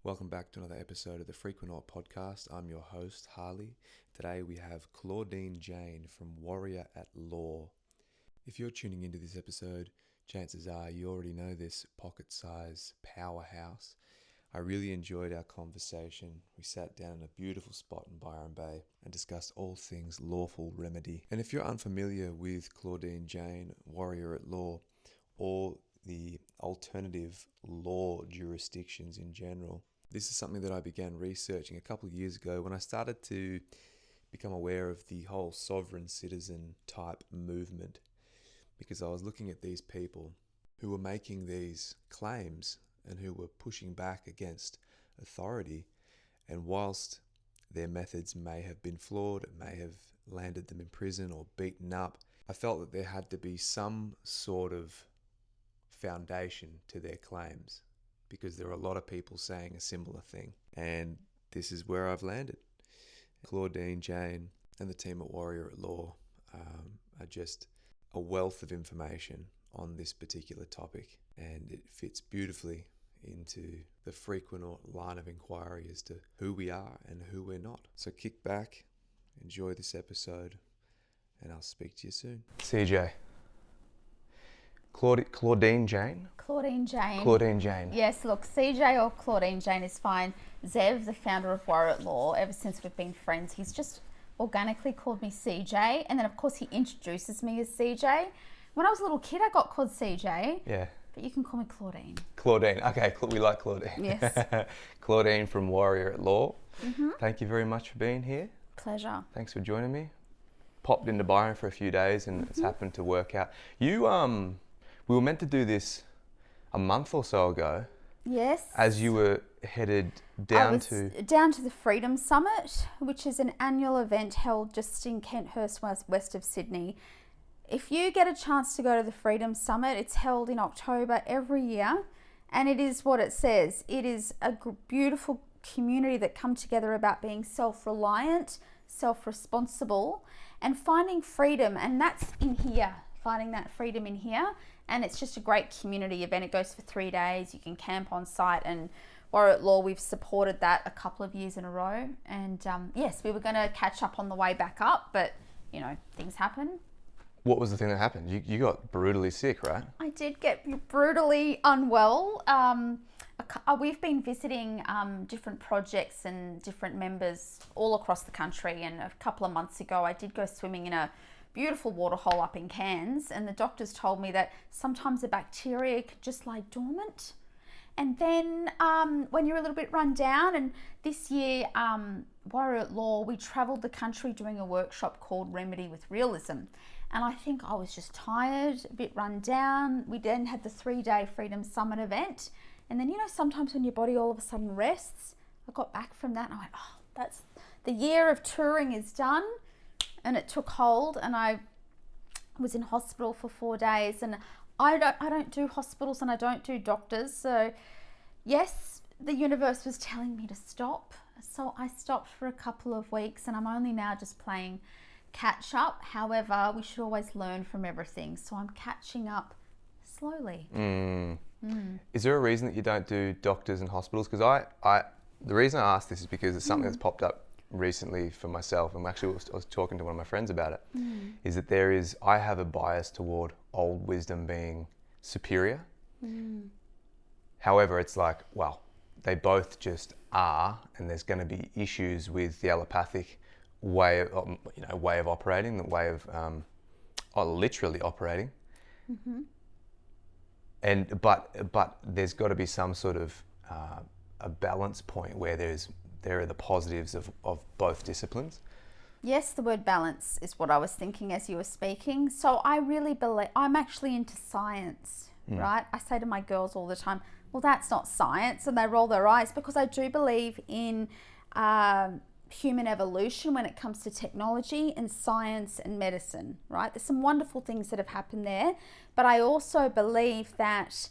Welcome back to another episode of the Frequent Podcast. I'm your host, Harley. Today we have Claudine Jane from Warrior at Law. If you're tuning into this episode, chances are you already know this pocket-sized powerhouse. I really enjoyed our conversation. We sat down in a beautiful spot in Byron Bay and discussed all things lawful remedy. And if you're unfamiliar with Claudine Jane, Warrior at Law, or the alternative law jurisdictions in general, this is something that I began researching a couple of years ago when I started to become aware of the whole sovereign citizen type movement, because I was looking at these people who were making these claims and who were pushing back against authority. And whilst their methods may have been flawed, it may have landed them in prison or beaten up, I felt that there had to be some sort of foundation to their claims, because there are a lot of people saying a similar thing. And this is where I've landed. Claudine Jane and the team at Warrior at Law are just a wealth of information on this particular topic, and it fits beautifully into the frequent line of inquiry as to who we are and who we're not. So kick back, enjoy this episode, and I'll speak to you soon. CJ. Claudine Jane? Claudine Jane. Claudine Jane. Yes, look, CJ or Claudine Jane is fine. Zev, the founder of Warrior at Law, ever since we've been friends, he's just organically called me CJ. And then, of course, he introduces me as CJ. When I was a little kid, I got called CJ. Yeah. But you can call me Claudine. Claudine. Okay, we like Claudine. Yes. Claudine from Warrior at Law. Mm-hmm. Thank you very much for being here. Pleasure. Thanks for joining me. Popped into Byron for a few days and it's happened to work out. We were meant to do this a month or so ago. Yes. As you were headed down to the Freedom Summit, which is an annual event held just in Kenthurst, west of Sydney. If you get a chance to go to the Freedom Summit, it's held in October every year, and it is what it says. It is a beautiful community that come together about being self-reliant, self-responsible, and finding freedom, and that's in here, finding that freedom in here. And it's just a great community event. It goes for 3 days. You can camp on site, and Warrior at Law, we've supported that a couple of years in a row. And yes, we were going to catch up on the way back up, but you know, things happen. What was the thing that happened? You got brutally sick, right? I did get brutally unwell. We've been visiting different projects and different members all across the country. And a couple of months ago, I did go swimming in a beautiful waterhole up in Cairns, and the doctors told me that sometimes the bacteria could just lie dormant. And then when you're a little bit run down, and this year, Warrior at Law, we travelled the country doing a workshop called Remedy with Realism. And I think I was just tired, a bit run down. We then had the 3-day Freedom Summit event. And then, you know, sometimes when your body all of a sudden rests, I got back from that and I went, oh, that's the year of touring is done. And it took hold, and I was in hospital for 4 days. And I don't do hospitals and I don't do doctors. So yes, the universe was telling me to stop. So I stopped for a couple of weeks, and I'm only now just playing catch up. However, we should always learn from everything. So I'm catching up slowly. Is there a reason that you don't do doctors and hospitals? Because the reason I ask this is because it's something that's popped up recently for myself, and actually I was talking to one of my friends about it, is that I have a bias toward old wisdom being superior. However, it's like, well, they both just are, and there's going to be issues with the allopathic way of operating, the way of literally operating. And but there's got to be some sort of a balance point where there are the positives of both disciplines. Yes, the word balance is what I was thinking as you were speaking. So I really believe, I'm actually into science, right? I say to my girls all the time, well, that's not science, and they roll their eyes, because I do believe in human evolution when it comes to technology and science and medicine, right? There's some wonderful things that have happened there, but I also believe that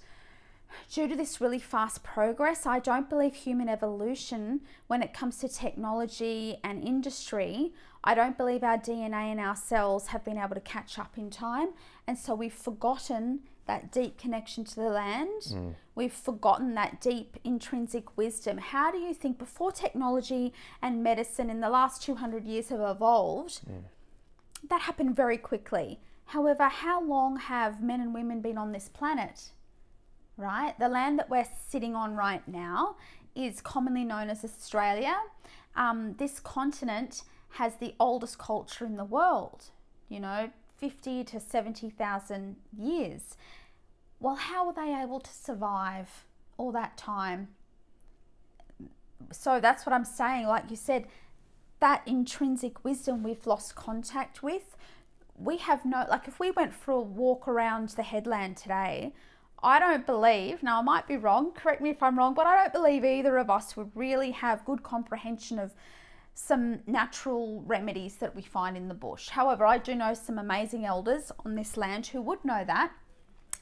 due to this really fast progress, I don't believe human evolution when it comes to technology and industry. I don't believe our DNA and our cells have been able to catch up in time. And so we've forgotten that deep connection to the land. We've forgotten that deep intrinsic wisdom. How do you think, before technology and medicine in the last 200 years have evolved, that happened very quickly. However, how long have men and women been on this planet, right? The land that we're sitting on right now is commonly known as Australia. This continent has the oldest culture in the world, 50 to 70,000 years. Well, how were they able to survive all that time? So that's what I'm saying. Like you said, that intrinsic wisdom we've lost contact with. We have if we went for a walk around the headland today, I don't believe, now I might be wrong, correct me if I'm wrong, but I don't believe either of us would really have good comprehension of some natural remedies that we find in the bush. However, I do know some amazing elders on this land who would know that.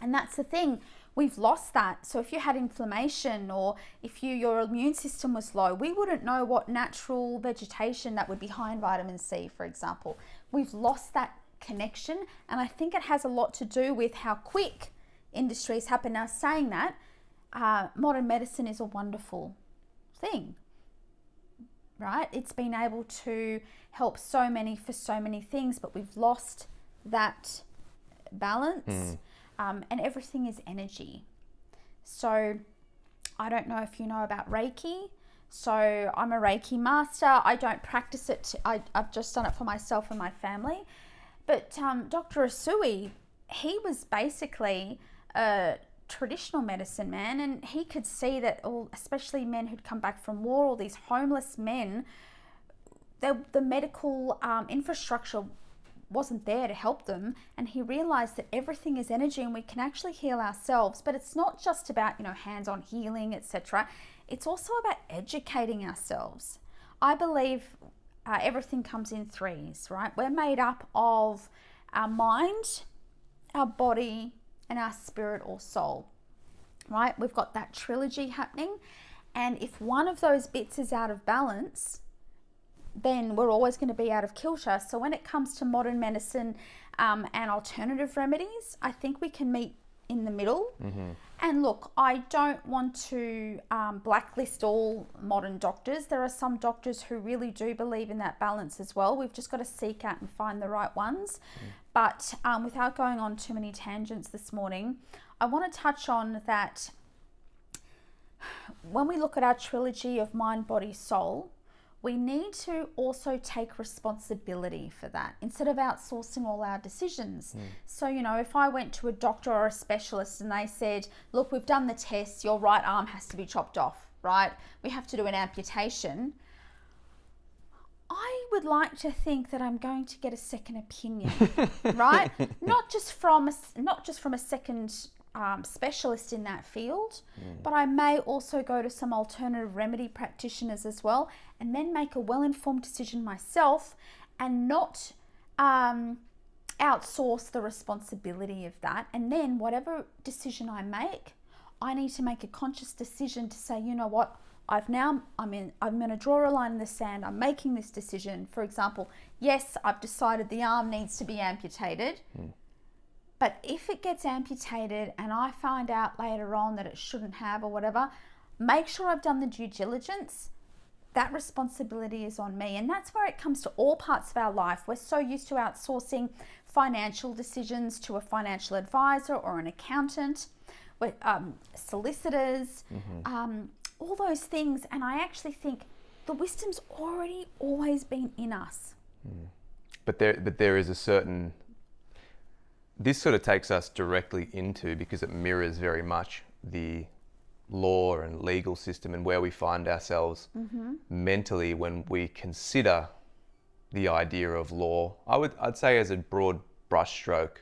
And that's the thing, we've lost that. So if you had inflammation, or if your immune system was low, we wouldn't know what natural vegetation that would be high in vitamin C, for example. We've lost that connection, and I think it has a lot to do with how quick industries happen. Now, saying that, modern medicine is a wonderful thing, right? It's been able to help so many for so many things, but we've lost that balance. And everything is energy. So I don't know if you know about Reiki. So I'm a Reiki master. I don't practice it. I've just done it for myself and my family. But Dr. Asui, he was basically a traditional medicine man, and he could see that especially men who'd come back from war, all these homeless men, the medical infrastructure wasn't there to help them, and he realized that everything is energy and we can actually heal ourselves. But it's not just about hands-on healing, etc. It's also about educating ourselves. I believe everything comes in threes, right? We're made up of our mind, our body, and our spirit or soul, right? We've got that trilogy happening, and if one of those bits is out of balance, then we're always going to be out of kilter. So when it comes to modern medicine and alternative remedies, I think we can meet in the middle. And look, I don't want to blacklist all modern doctors. There are some doctors who really do believe in that balance as well. We've just got to seek out and find the right ones. But without going on too many tangents this morning, I want to touch on that when we look at our trilogy of mind, body, soul, we need to also take responsibility for that instead of outsourcing all our decisions. So, if I went to a doctor or a specialist and they said, look, we've done the tests, your right arm has to be chopped off, right? We have to do an amputation. I would like to think that I'm going to get a second opinion, right? Not just from a second specialist in that field, but I may also go to some alternative remedy practitioners as well, and then make a well-informed decision myself and not outsource the responsibility of that. And then whatever decision I make, I need to make a conscious decision to say, you know what, I'm going to draw a line in the sand. I'm making this decision. For example, yes, I've decided the arm needs to be amputated. But if it gets amputated and I find out later on that it shouldn't have or whatever, make sure I've done the due diligence. That responsibility is on me. And that's where it comes to all parts of our life. We're so used to outsourcing financial decisions to a financial advisor or an accountant, with solicitors, all those things. And I actually think the wisdom's always been in us. But there is a certain... This sort of takes us directly into, because it mirrors very much the law and legal system and where we find ourselves mentally when we consider the idea of law. I'd say as a broad brushstroke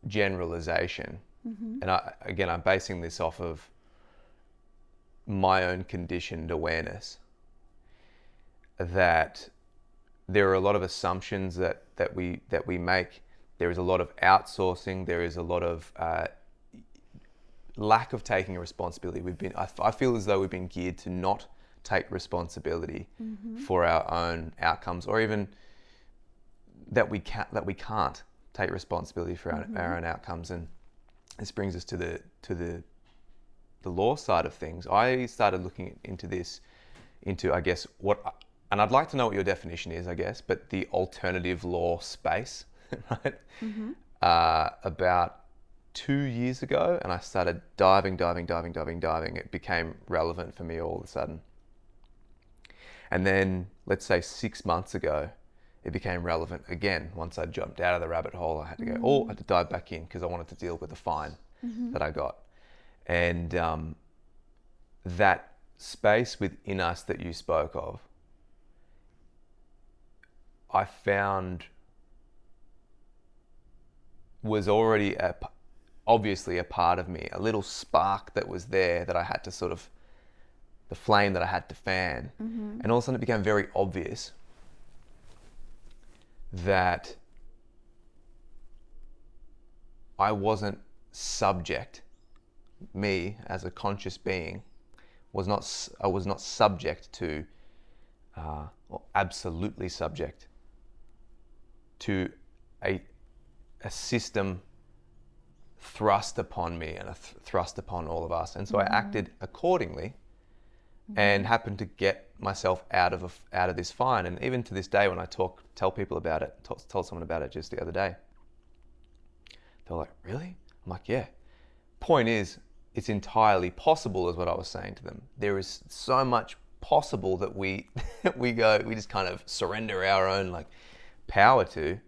generalization. And I'm basing this off of my own conditioned awareness that there are a lot of assumptions that we make. There is a lot of outsourcing. There is a lot of lack of taking responsibility. I feel as though we've been geared to not take responsibility for our own outcomes, or even that we can't take responsibility for our own outcomes. And this brings us to the law side of things. I started looking into I guess and I'd like to know what your definition is, I guess, but the alternative law space, right? Mm-hmm. About 2 years ago, and I started diving. It became relevant for me all of a sudden. And then, let's say 6 months ago, it became relevant again. Once I jumped out of the rabbit hole, I had to I had to dive back in because I wanted to deal with the fine that I got. And that space within us that you spoke of, I found was already obviously a part of me, a little spark that was there that I had to the flame that I had to fan. Mm-hmm. And all of a sudden it became very obvious that I wasn't subject, me as a conscious being, I was not subject to, or absolutely subject to a system thrust upon me and thrust upon all of us. And so I acted accordingly and happened to get myself out of this fine. And even to this day, when I tell people about it, told someone about it just the other day, they're like, really? I'm like, yeah. Point is, it's entirely possible, is what I was saying to them. There is so much possible that we just kind of surrender our own power to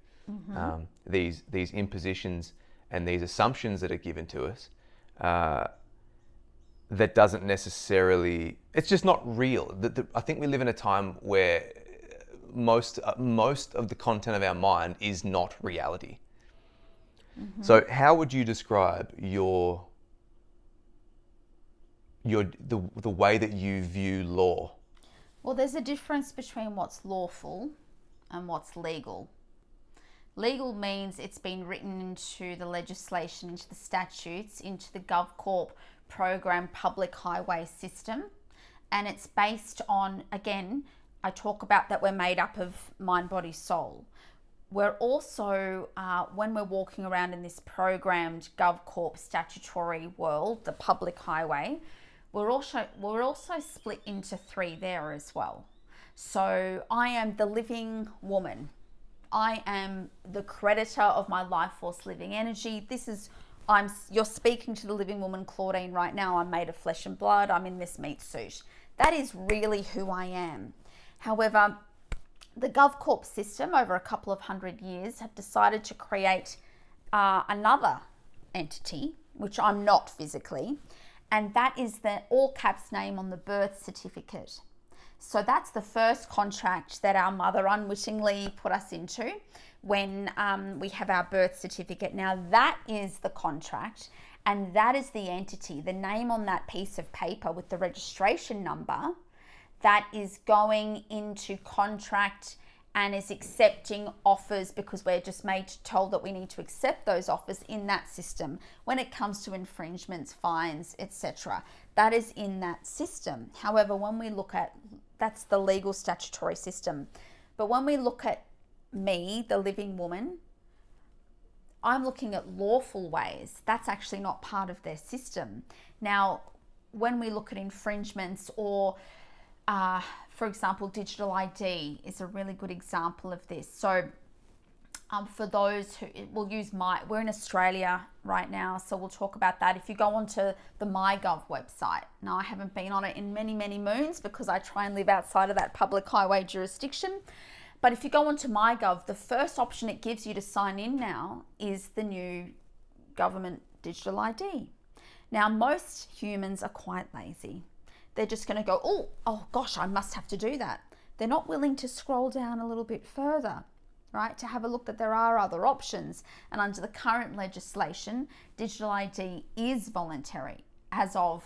these impositions and these assumptions that are given to us. That doesn't necessarily, it's just not real. I think we live in a time where most of the content of our mind is not reality. Mm-hmm. So how would you describe the way that you view law? Well, there's a difference between what's lawful and what's legal. Legal means it's been written into the legislation, into the statutes, into the GovCorp program public highway system. And it's based on, again, I talk about that we're made up of mind, body, soul. We're also, when we're walking around in this programmed GovCorp statutory world, the public highway, we're also split into three there as well. So I am the living woman. I am the creditor of my life force living energy. You're speaking to the living woman, Claudine, right now. I'm made of flesh and blood. I'm in this meat suit. That is really who I am. However, the GovCorp system over a couple of 100 years have decided to create another entity, which I'm not physically, and that is the all caps name on the birth certificate. So that's the first contract that our mother unwittingly put us into when we have our birth certificate. Now that is the contract, and that is the entity, the name on that piece of paper with the registration number that is going into contract and is accepting offers, because we're just told that we need to accept those offers in that system when it comes to infringements, fines, etc. That is in that system. However, when we look at, that's the legal statutory system. But when we look at me, the living woman, I'm looking at lawful ways. That's actually not part of their system. Now, when we look at infringements or for example, digital ID is a really good example of this. So for those who will use we're in Australia right now, so we'll talk about that. If you go onto the MyGov website, now I haven't been on it in many, many moons because I try and live outside of that public highway jurisdiction. But if you go onto MyGov, the first option it gives you to sign in now is the new government digital ID. Now, most humans are quite lazy. They're just going to go, oh gosh, I must have to do that. They're not willing to scroll down a little bit further, right, to have a look that there are other options. And under the current legislation, digital ID is voluntary as of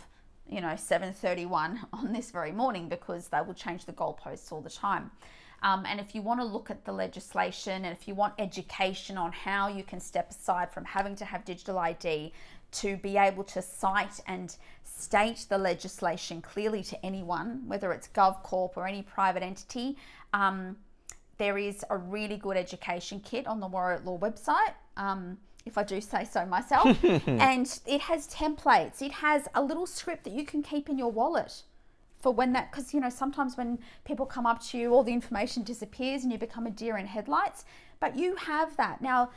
7:31 on this very morning, because they will change the goalposts all the time. And if you want to look at the legislation, and if you want education on how you can step aside from having to have digital ID to be able to cite and state the legislation clearly to anyone, whether it's GovCorp or any private entity, there is a really good education kit on the Warrior Law website. if I do say so myself. And it has templates. It has a little script that you can keep in your wallet for when that, because sometimes when people come up to you, all the information disappears and you become a deer in headlights. But you have that. Now,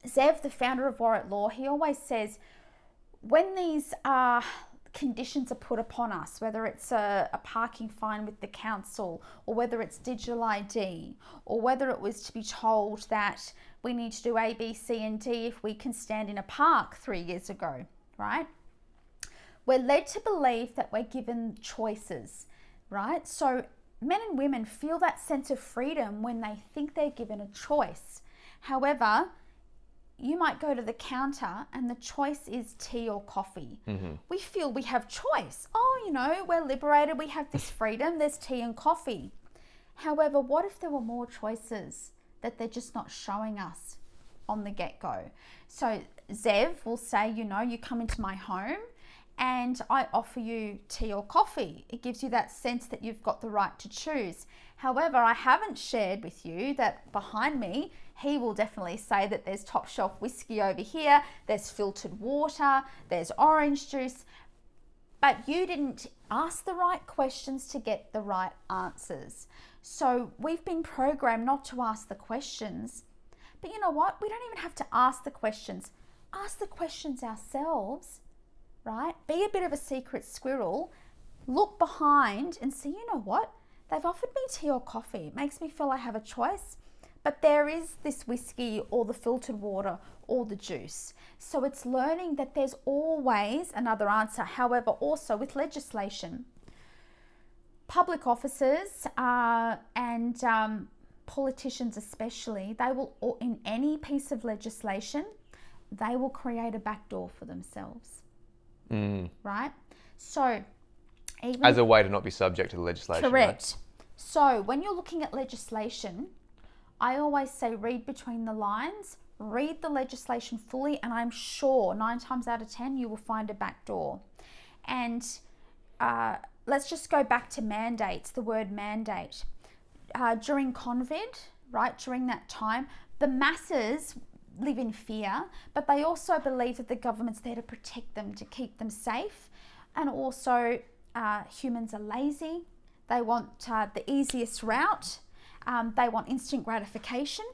Zev, the founder of War at Law, he always says, when these conditions are put upon us, whether it's a parking fine with the council, or whether it's digital ID, or whether it was to be told that we need to do A, B, C, and D if we can stand in a park 3 years ago, right? We're led to believe that we're given choices, right? So men and women feel that sense of freedom when they think they're given a choice. However, you might go to the counter and the choice is tea or coffee. We feel we have choice. Oh, we're liberated. We have this freedom. There's tea and coffee. However, what if there were more choices that they're just not showing us on the get-go? So Zev will say, you come into my home and I offer you tea or coffee. It gives you that sense that you've got the right to choose. However, I haven't shared with you that behind me, he will definitely say that there's top shelf whiskey over here, there's filtered water, there's orange juice, but you didn't ask the right questions to get the right answers. So we've been programmed not to ask the questions, but you know what? We don't even have to ask the questions. Ask the questions ourselves, right? Be a bit of a secret squirrel, look behind and see, you know what? They've offered me tea or coffee. It makes me feel I have a choice. But there is this whiskey or the filtered water or the juice. So it's learning that there's always another answer. However, also with legislation, public officers and politicians especially, they will, in any piece of legislation, they will create a backdoor for themselves. Right? So even as a way to not be subject to the legislation. Correct. Right? So when you're looking at legislation, I always say read between the lines, read the legislation fully, and I'm sure 9 times out of 10 you will find a back door. And let's just go back to mandates, the word mandate. During COVID, right, during that time, the masses live in fear, but they also believe that the government's there to protect them, to keep them safe. And also humans are lazy. They want the easiest route. They want instant gratification.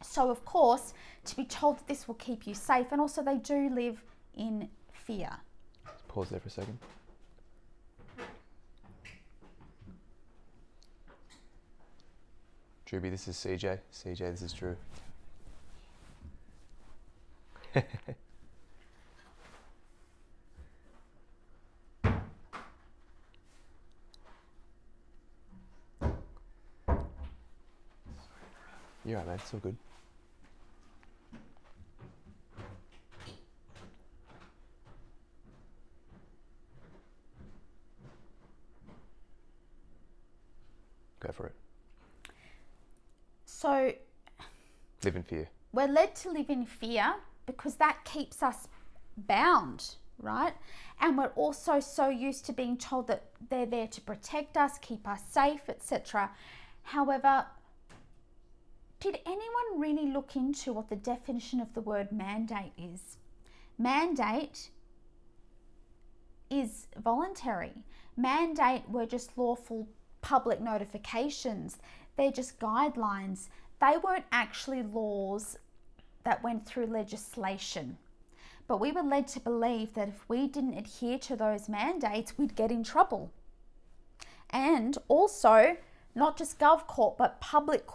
So of course, to be told that this will keep you safe, and also they do live in fear. Let's pause there for a second. Drewby, this is CJ. CJ, this is Drew. You're right, man. It's all good. Go for it. So Live in fear. we're led to live in fear because that keeps us bound, right? And we're also so used to being told that they're there to protect us, keep us safe, etc. However, did anyone really look into what the definition of the word mandate is? Mandate is voluntary. Mandate were just lawful public notifications. They're just guidelines. They weren't actually laws that went through legislation. But we were led to believe that if we didn't adhere to those mandates, we'd get in trouble. And also, not just GovCorp, but public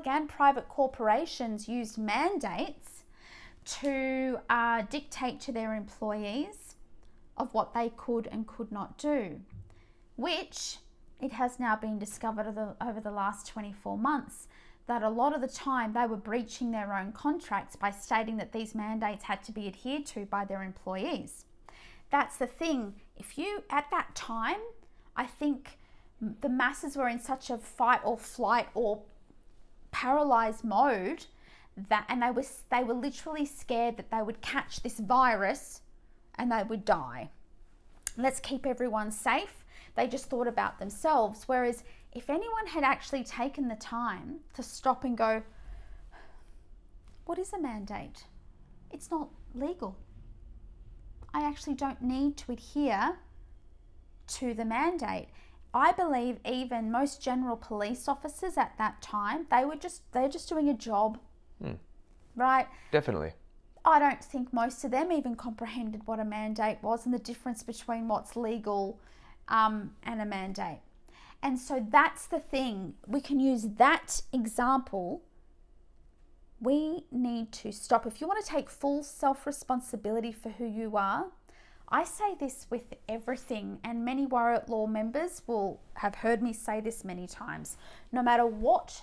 and private corporations used mandates to dictate to their employees of what they could and could not do, which it has now been discovered over the last 24 months that a lot of the time they were breaching their own contracts by stating that these mandates had to be adhered to by their employees. That's the thing. If you, at that time, I think the masses were in such a fight or flight or paralyzed mode that, and they were literally scared that they would catch this virus and they would die. Let's keep everyone safe. They just thought about themselves. Whereas if anyone had actually taken the time to stop and go, what is a mandate? It's not legal. I actually don't need to adhere to the mandate. I believe even most general police officers at that time, they're just doing a job, right? Definitely. I don't think most of them even comprehended what a mandate was and the difference between what's legal and a mandate. And so that's the thing. We can use that example. We need to stop. If you want to take full self-responsibility for who you are, I say this with everything, and many Warrior at Law members will have heard me say this many times. No matter what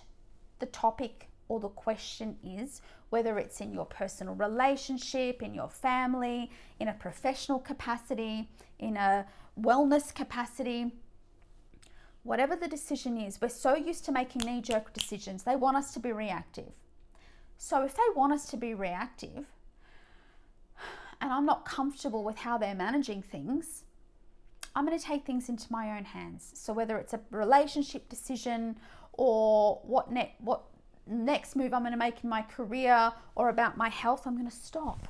the topic or the question is, whether it's in your personal relationship, in your family, in a professional capacity, in a wellness capacity, whatever the decision is, we're so used to making knee-jerk decisions. They want us to be reactive. So if they want us to be reactive, and I'm not comfortable with how they're managing things, I'm going to take things into my own hands. So whether it's a relationship decision or what next move I'm going to make in my career or about my health, I'm going to stop.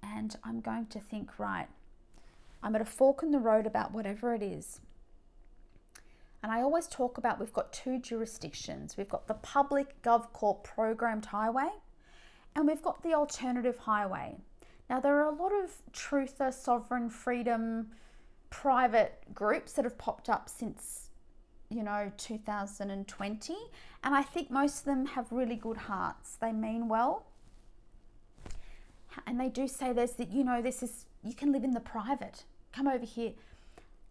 And I'm going to think, right, I'm at a fork in the road about whatever it is. And I always talk about we've got two jurisdictions. We've got the public GovCorp programmed highway, and we've got the alternative highway. Now, there are a lot of truther, sovereign, freedom, private groups that have popped up since, 2020. And I think most of them have really good hearts. They mean well. And they do say you can live in the private. Come over here.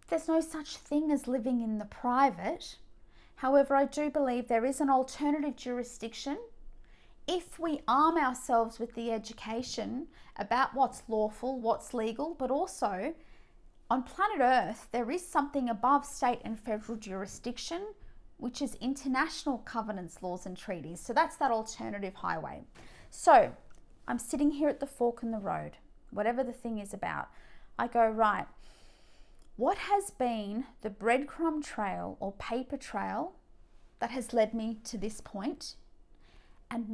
There's no such thing as living in the private. However, I do believe there is an alternative jurisdiction if we arm ourselves with the education about what's lawful, what's legal, but also on planet Earth, there is something above state and federal jurisdiction, which is international covenants, laws and treaties. So that's that alternative highway. So I'm sitting here at the fork in the road, whatever the thing is about. I go, right, what has been the breadcrumb trail or paper trail that has led me to this point? And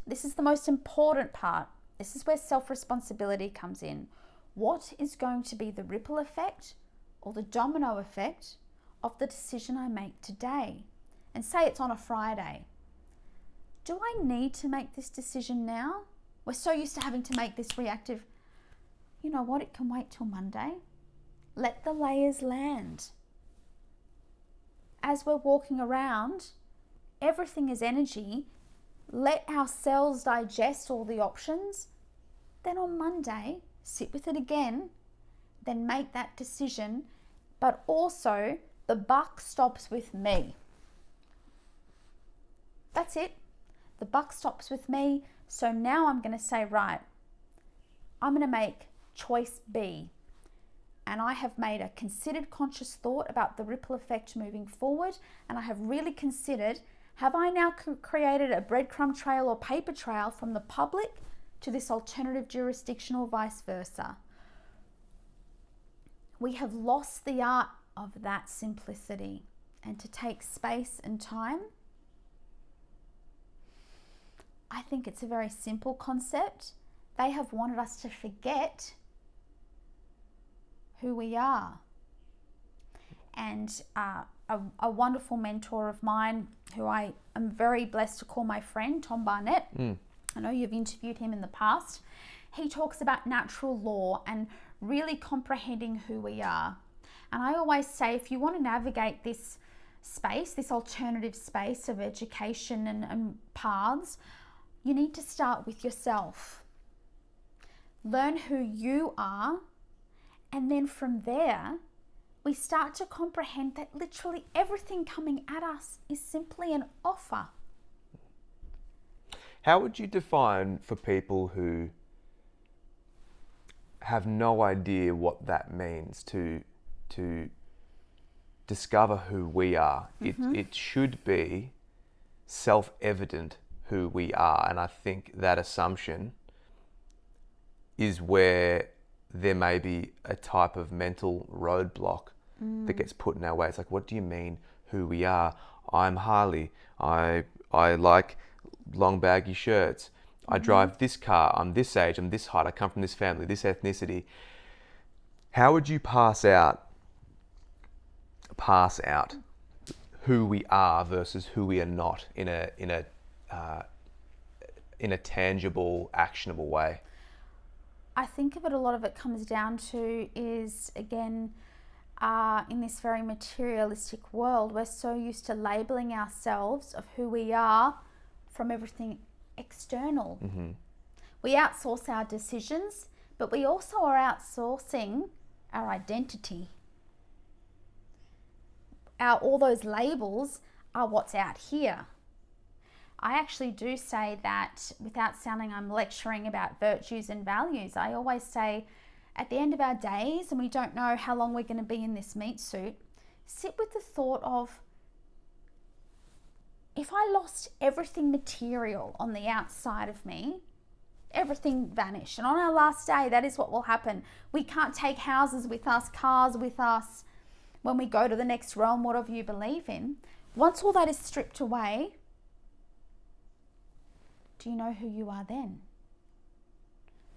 this is the most important part. This is where self-responsibility comes in. What is going to be the ripple effect or the domino effect of the decision I make today? And say it's on a Friday. Do I need to make this decision now? We're so used to having to make this reactive. You know what? It can wait till Monday. Let the layers land. As we're walking around, everything is energy. Let our cells digest all the options. Then on Monday, sit with it again, then make that decision. But also, the buck stops with me. That's it. The buck stops with me. So now I'm going to say, right, I'm going to make choice B. And I have made a considered conscious thought about the ripple effect moving forward. And I have really considered, have I now created a breadcrumb trail or paper trail from the public to this alternative jurisdiction or vice versa? We have lost the art of that simplicity, and to take space and time. I think it's a very simple concept. They have wanted us to forget who we are. And a wonderful mentor of mine, who I am very blessed to call my friend, Tom Barnett. I know you've interviewed him in the past. He talks about natural law and really comprehending who we are. And I always say, if you want to navigate this space, this alternative space of education and paths, you need to start with yourself. Learn who you are, and then from there, we start to comprehend that literally everything coming at us is simply an offer. How would you define for people who have no idea what that means to discover who we are? It should be self-evident who we are, and I think that assumption is where there may be a type of mental roadblock that gets put in our way. It's like, what do you mean who we are. I'm Harley. I like long baggy shirts. I drive this car. I'm this age. I'm this height. I come from this family, this ethnicity. How would you pass out who we are versus who we are not in a tangible, actionable way? I think of it, a lot of it comes down to is, again, in this very materialistic world, we're so used to labeling ourselves of who we are from everything external. We outsource our decisions, but we also are outsourcing our identity. All those labels are what's out here. I actually do say that, without sounding I'm lecturing about virtues and values, I always say at the end of our days, and we don't know how long we're going to be in this meat suit, sit with the thought of, if I lost everything material on the outside of me, everything vanished. And on our last day, that is what will happen. We can't take houses with us, cars with us, when we go to the next realm, whatever you believe in. Once all that is stripped away, do you know who you are then?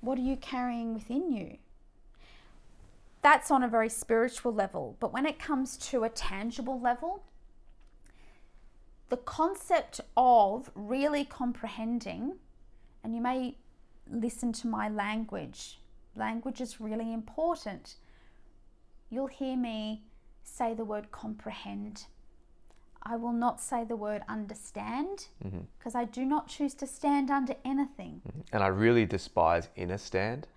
What are you carrying within you? That's on a very spiritual level. But when it comes to a tangible level, the concept of really comprehending, and you may listen to my language. Language is really important. You'll hear me say the word comprehend. I will not say the word understand, because I do not choose to stand under anything. And I really despise inner stand.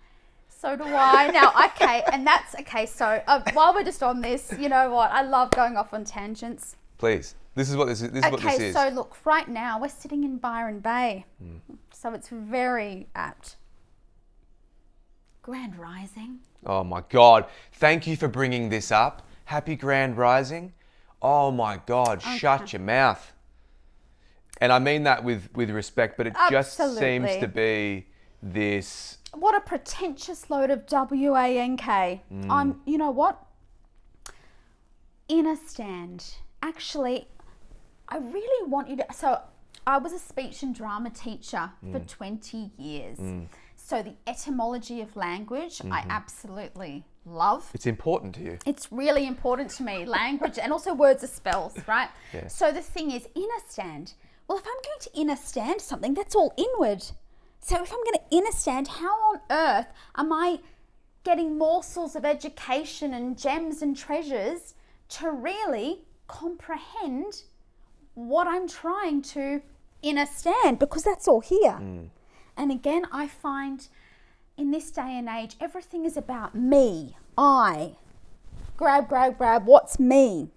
So do I. Now, okay, and that's okay. So while we're just on this, you know what? I love going off on tangents. Please. This is what this is. Okay, so look, right now we're sitting in Byron Bay. So it's very apt. Grand Rising. Oh my God. Thank you for bringing this up. Happy Grand Rising. Oh my God. Okay. Shut your mouth. And I mean that with respect, but it just seems to be this. What a pretentious load of WANK. You know what? Inner stand. Actually, I really want you to. So I was a speech and drama teacher for 20 years. So the etymology of language, I absolutely love. It's important to you. It's really important to me. Language, and also words are spells, right? Yeah. So the thing is, inner stand. Well, if I'm going to inner stand something, that's all inward. So if I'm going to inner stand, how on earth am I getting morsels of education and gems and treasures to really comprehend what I'm trying to inner stand? Because that's all here. And again, I find in this day and age, everything is about me. I. Grab, what's me?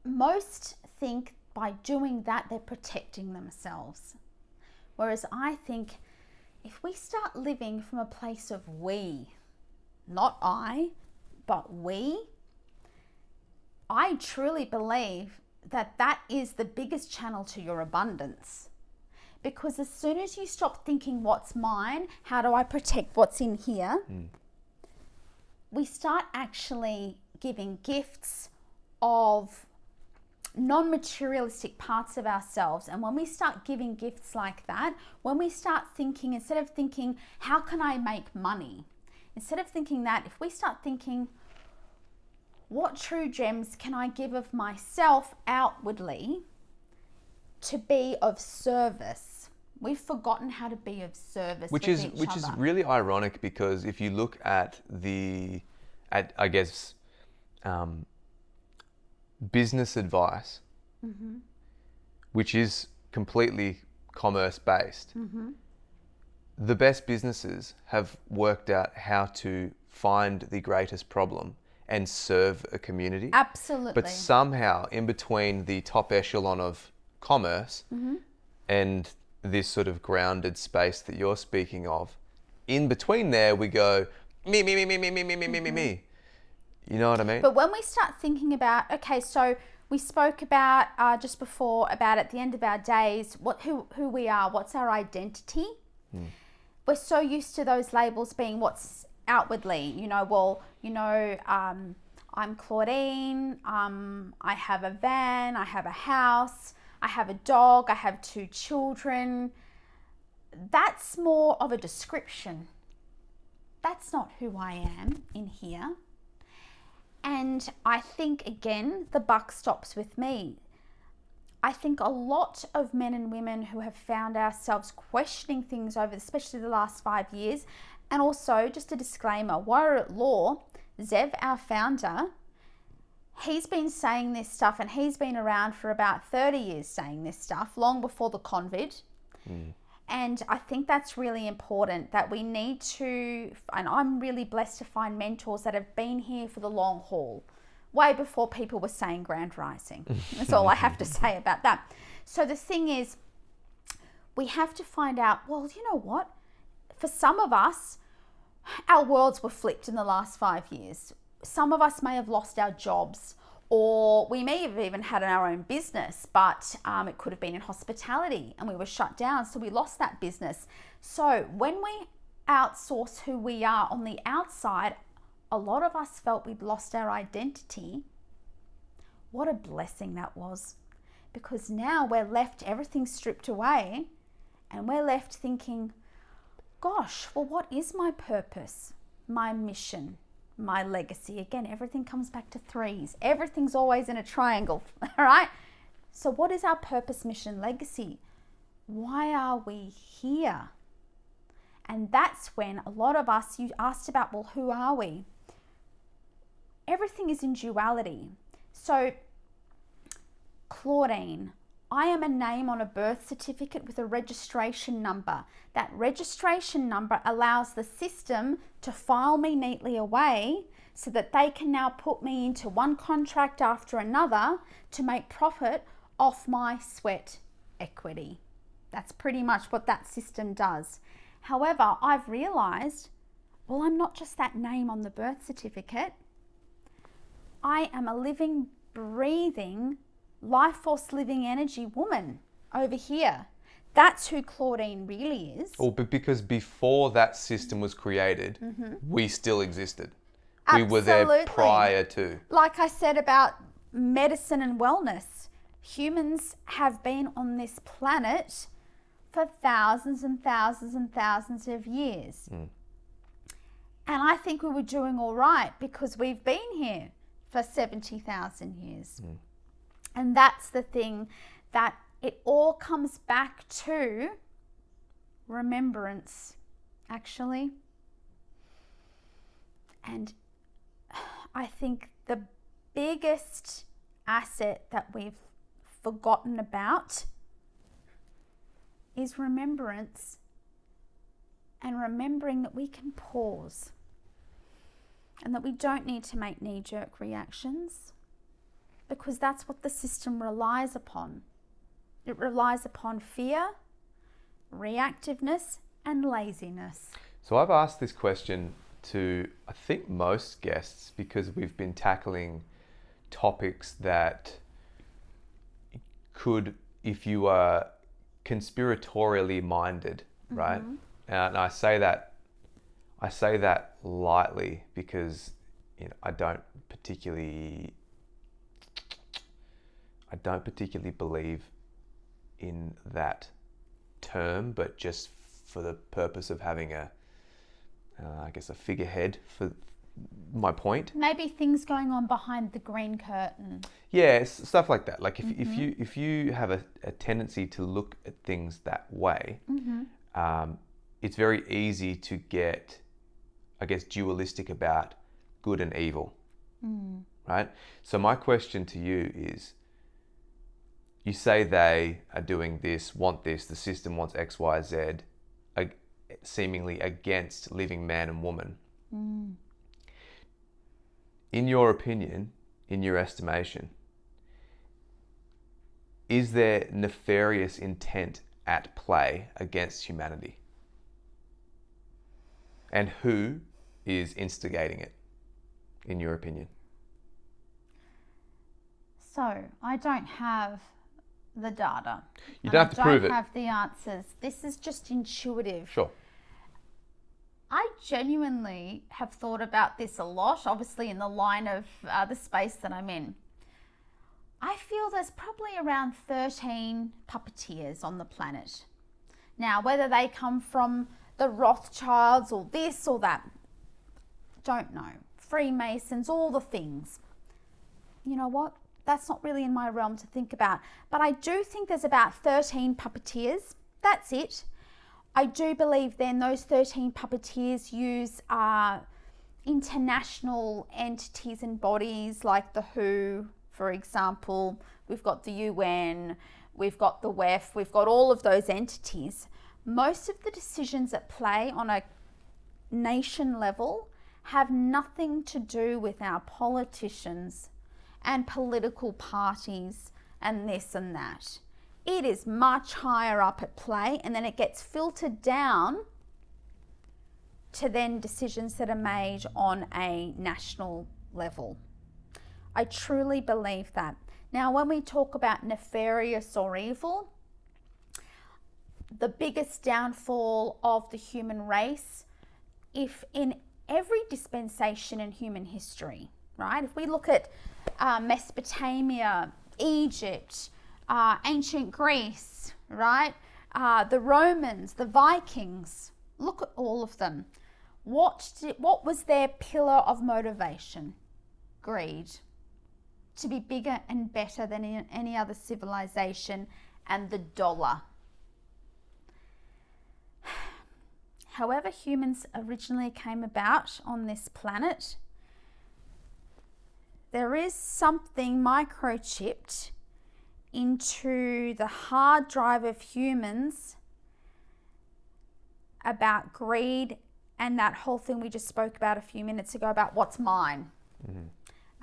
Most think by doing that, they're protecting themselves. Whereas I think if we start living from a place of we, not I, but we, I truly believe that that is the biggest channel to your abundance. Because as soon as you stop thinking what's mine, how do I protect what's in here, we start actually giving gifts of non-materialistic parts of ourselves. And when we start giving gifts like that, when we start thinking, instead of thinking, how can I make money? Instead of thinking that, if we start thinking, what true gems can I give of myself outwardly to be of service? We've forgotten how to be of service which is really ironic, because if you look at I guess business advice, which is completely commerce based, the best businesses have worked out how to find the greatest problem and serve a community. Absolutely. But somehow in between the top echelon of commerce and this sort of grounded space that you're speaking of, in between there we go me. You know what I mean? But when we start thinking about, okay, so we spoke about just before about at the end of our days, who we are, what's our identity. We're so used to those labels being what's outwardly, I'm Claudine, I have a van, I have a house, I have a dog, I have 2 children. That's more of a description. That's not who I am in here. And I think, again, the buck stops with me. I think a lot of men and women who have found ourselves questioning things over, especially the last 5 years, and also, just a disclaimer, Warrior at Law, Zev, our founder, he's been saying this stuff, and he's been around for about 30 years saying this stuff, long before the COVID. And I think that's really important, that we need to, and I'm really blessed to find mentors that have been here for the long haul, way before people were saying grand rising. That's all I have to say about that. So the thing is, we have to find out, well, you know what? For some of us, our worlds were flipped in the last 5 years. Some of us may have lost our jobs, or we may have even had our own business, but it could have been in hospitality and we were shut down, so we lost that business. So when we outsource who we are on the outside, a lot of us felt we'd lost our identity. What a blessing that was, because now we're left, everything stripped away, and we're left thinking, gosh, well, what is my purpose, my mission, my legacy? Again, everything comes back to 3s. Everything's always in a triangle, all right? So what is our purpose, mission, legacy? Why are we here? And that's when a lot of us, you asked about, well, who are we? Everything is in duality. So, Claudine, I am a name on a birth certificate with a registration number. That registration number allows the system to file me neatly away so that they can now put me into one contract after another to make profit off my sweat equity. That's pretty much what that system does. However, I've realized, well, I'm not just that name on the birth certificate. I am a living, breathing, life force living energy woman over here. That's who Claudine really is. Well, but because before that system was created, we still existed. Absolutely. We were there prior to. Like I said about medicine and wellness, humans have been on this planet for thousands and thousands and thousands of years. And I think we were doing all right because we've been here for 70,000 years. And that's the thing, that it all comes back to remembrance, actually. And I think the biggest asset that we've forgotten about is remembrance, and remembering that we can pause and that we don't need to make knee-jerk reactions, because that's what the system relies upon. It relies upon fear, reactiveness, and laziness. So I've asked this question to, I think, most guests, because we've been tackling topics that could, if you are conspiratorially minded, right? And I say that lightly because, you know, I don't particularly believe in that term, but just for the purpose of having a figurehead for my point. Maybe things going on behind the green curtain. Yeah, stuff like that. Like if you have a tendency to look at things that way, it's very easy to get, I guess, dualistic about good and evil, right? So my question to you is, you say they are doing this, want this, the system wants X, Y, Z, seemingly against living man and woman. In your opinion, in your estimation, is there nefarious intent at play against humanity? And who is instigating it, in your opinion? So, I don't have the data. You don't have to prove it. I don't have the answers. This is just intuitive. Sure. I genuinely have thought about this a lot, obviously in the line of the space that I'm in. I feel there's probably around 13 puppeteers on the planet. Now, whether they come from the Rothschilds or this or that, don't know. Freemasons, all the things. You know what? That's not really in my realm to think about. But I do think there's about 13 puppeteers. That's it. I do believe then those 13 puppeteers use international entities and bodies like the WHO, for example. We've got the UN, we've got the WEF, we've got all of those entities. Most of the decisions at play on a nation level have nothing to do with our politicians and political parties and this and that. It is much higher up at play, and then it gets filtered down to then decisions that are made on a national level. I truly believe that. Now, when we talk about nefarious or evil, the biggest downfall of the human race, if in every dispensation in human history, right? If we look at Mesopotamia, Egypt, ancient Greece, right? The Romans, the Vikings, look at all of them. What was their pillar of motivation? Greed. To be bigger and better than any other civilization, and the dollar. However humans originally came about on this planet, there is something microchipped into the hard drive of humans about greed and that whole thing we just spoke about a few minutes ago about what's mine. Mm-hmm.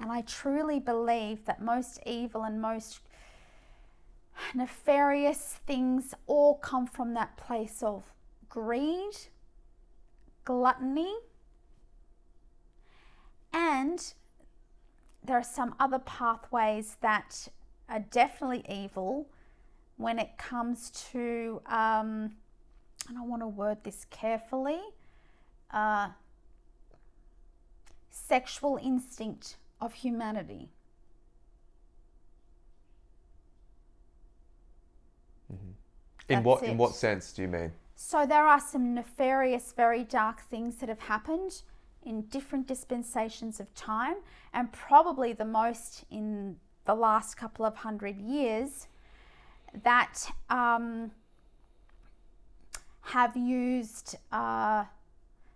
And I truly believe that most evil and most nefarious things all come from that place of greed, gluttony, and there are some other pathways that are definitely evil when it comes to, and I want to word this carefully, sexual instinct of humanity. Mm-hmm. In what sense do you mean? So there are some nefarious, very dark things that have happened in different dispensations of time, and probably the most in the last couple of 100 years, that have used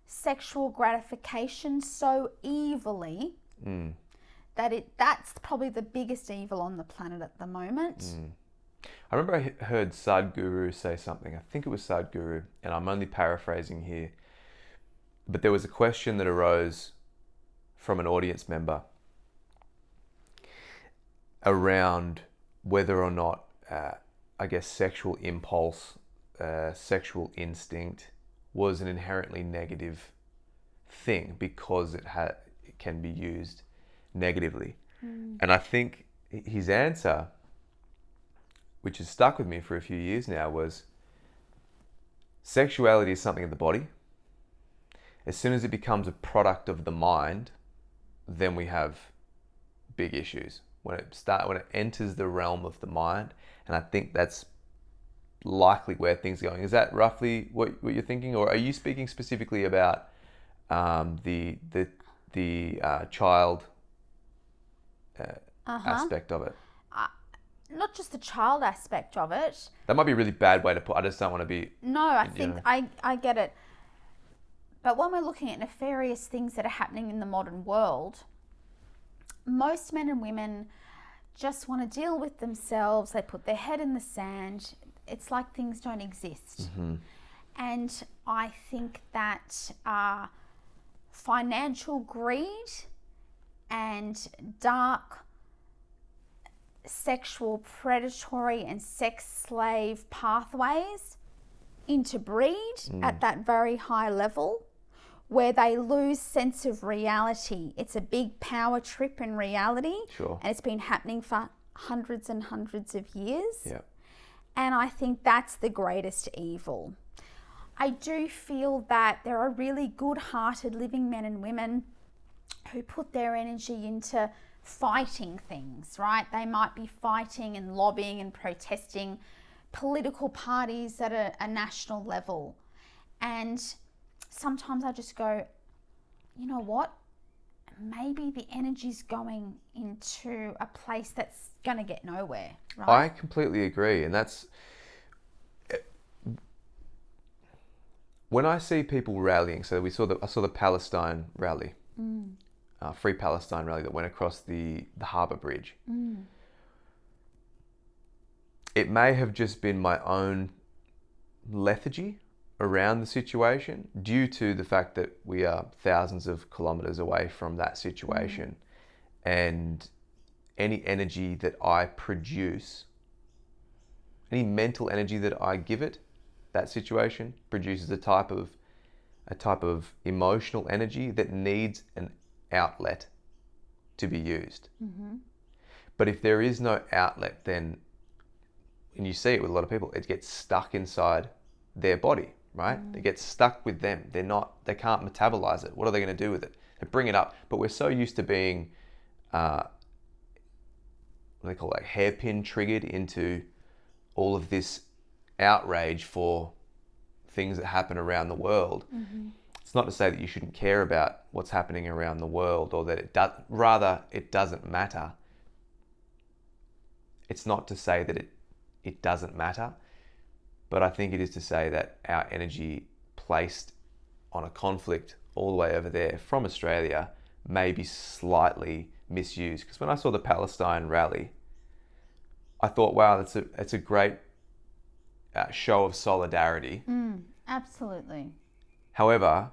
sexual gratification so evilly that that's probably the biggest evil on the planet at the moment. I remember I heard Sadhguru say something. I think it was Sadhguru, and I'm only paraphrasing here. But there was a question that arose from an audience member around whether or not, I guess, sexual impulse, sexual instinct was an inherently negative thing because it can be used negatively. And I think his answer, which has stuck with me for a few years now, was sexuality is something of the body. As soon as it becomes a product of the mind, then we have big issues. When it enters the realm of the mind, and I think that's likely where things are going. Is that roughly what you're thinking, or are you speaking specifically about the child aspect of it? Not just the child aspect of it. That might be a really bad way to put. I just don't want to be. No, I think I get it. But when we're looking at nefarious things that are happening in the modern world, most men and women just want to deal with themselves. They put their head in the sand. It's like things don't exist. Mm-hmm. And I think that financial greed and dark sexual predatory and sex slave pathways interbreed at that very high level, where they lose sense of reality. It's a big power trip in reality. Sure. And it's been happening for hundreds and hundreds of years. Yeah. And I think that's the greatest evil. I do feel that there are really good-hearted living men and women who put their energy into fighting things, right? They might be fighting and lobbying and protesting political parties at a national level. And sometimes I just go, you know what? Maybe the energy's going into a place that's going to get nowhere, right? I completely agree. And that's, when I see people rallying, so I saw the Palestine rally, Free Palestine rally that went across the harbour bridge. It may have just been my own lethargy around the situation due to the fact that we are thousands of kilometres away from that situation, and any energy that I produce, any mental energy that I give it, that situation produces a type of emotional energy that needs an outlet to be used. But if there is no outlet, then, and you see it with a lot of people, it gets stuck inside their body, right? It gets stuck with them. They can't metabolize it. What are they going to do with it? They bring it up, but we're so used to being, what they call like hairpin triggered into all of this outrage for things that happen around the world. It's not to say that you shouldn't care about what's happening around the world, or that it doesn't matter. It's not to say that it doesn't matter, but I think it is to say that our energy placed on a conflict all the way over there from Australia may be slightly misused. Because when I saw the Palestine rally, I thought, wow, it's a great show of solidarity. Absolutely. However,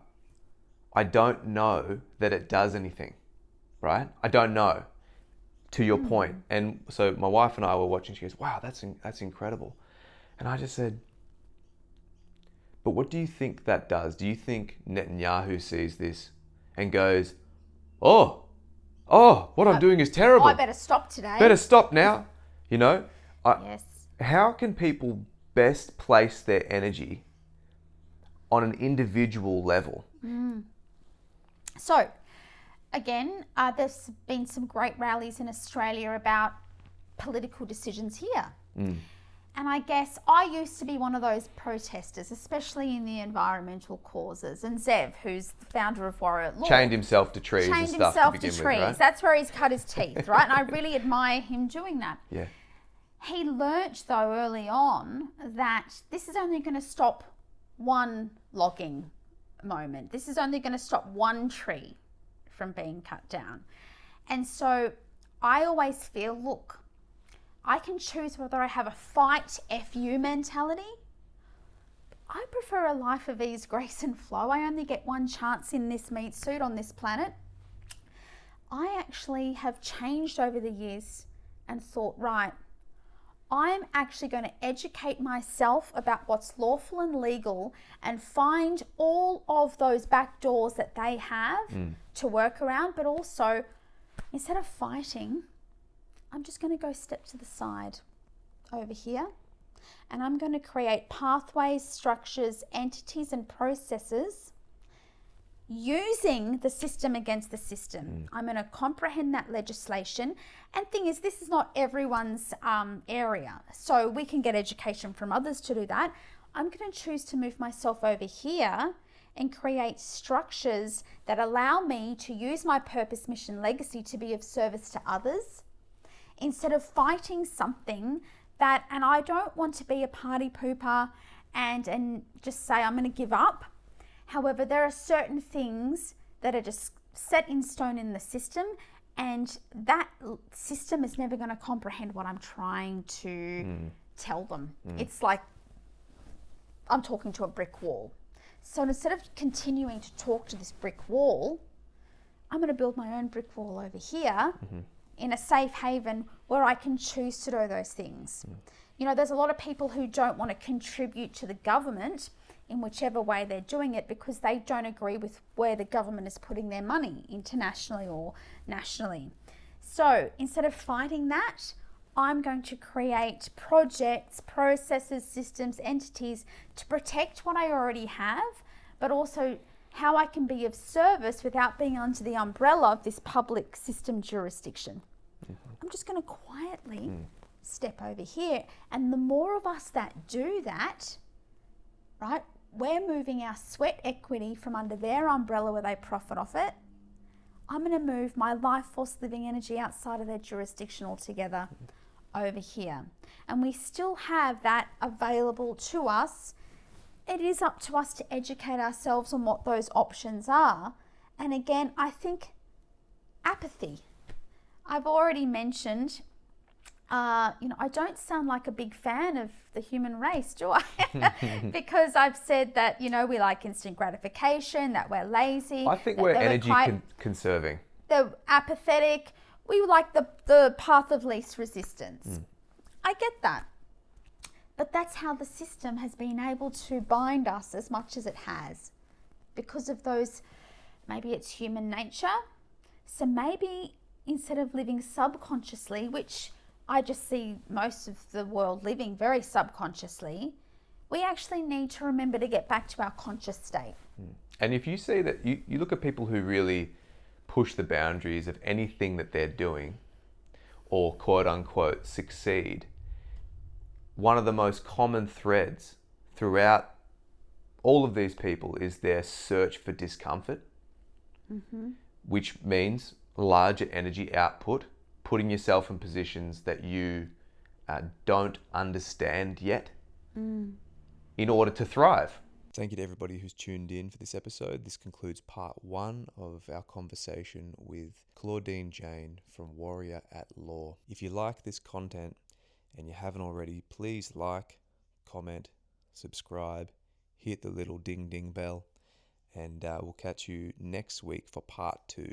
I don't know that it does anything, right? I don't know, to your point. And so my wife and I were watching. She goes, wow, that's incredible. And I just said, but what do you think that does? Do you think Netanyahu sees this and goes, oh, what I'm doing is terrible. I better stop today. Better stop now. You know? Yes. How can people best place their energy on an individual level? So, again, there's been some great rallies in Australia about political decisions here. And I guess I used to be one of those protesters, especially in the environmental causes. And Zev, who's the founder of Warrior at Law, Chained himself to trees and stuff to begin with, right? That's where he's cut his teeth, right? And I really admire him doing that. Yeah. He learnt, though, early on that this is only going to stop one logging moment. This is only going to stop one tree from being cut down. And so I always feel, look, I can choose whether I have a fight FU mentality. I prefer a life of ease, grace and flow. I only get one chance in this meat suit on this planet. I actually have changed over the years and thought, right, I'm actually going to educate myself about what's lawful and legal and find all of those back doors that they have to work around. But also, instead of fighting, I'm just going to go step to the side over here, and I'm going to create pathways, structures, entities and processes using the system against the system. I'm going to comprehend that legislation. And thing is, this is not everyone's area, so we can get education from others to do that. I'm going to choose to move myself over here and create structures that allow me to use my purpose, mission, legacy to be of service to others, instead of fighting something that, and I don't want to be a party pooper and just say I'm going to give up. However, there are certain things that are just set in stone in the system, and that system is never going to comprehend what I'm trying to tell them. It's like I'm talking to a brick wall. So instead of continuing to talk to this brick wall, I'm going to build my own brick wall over here in a safe haven where I can choose to do those things. You know, there's a lot of people who don't want to contribute to the government in whichever way they're doing it because they don't agree with where the government is putting their money internationally or nationally. So instead of fighting that, I'm going to create projects, processes, systems, entities to protect what I already have, but also how I can be of service without being under the umbrella of this public system jurisdiction. I'm just going to quietly step over here. And the more of us that do that, right, we're moving our sweat equity from under their umbrella where they profit off it. I'm going to move my life force living energy outside of their jurisdiction altogether over here. And we still have that available to us. It is up to us to educate ourselves on what those options are. And again, I think apathy. I've already mentioned, I don't sound like a big fan of the human race, do I? Because I've said that, we like instant gratification, that we're lazy. I think we're energy conserving. They're apathetic. We like the path of least resistance. I get that. But that's how the system has been able to bind us as much as it has. Because of those, maybe it's human nature. So maybe instead of living subconsciously, which I just see most of the world living very subconsciously, we actually need to remember to get back to our conscious state. And if you see that, you look at people who really push the boundaries of anything that they're doing, or quote unquote succeed, one of the most common threads throughout all of these people is their search for discomfort, which means larger energy output, putting yourself in positions that you don't understand yet in order to thrive. Thank you to everybody who's tuned in for this episode. This concludes part 1 of our conversation with Claudine Jane from Warrior at Law. If you like this content and you haven't already, please like, comment, subscribe, hit the little ding ding bell, and we'll catch you next week for part 2.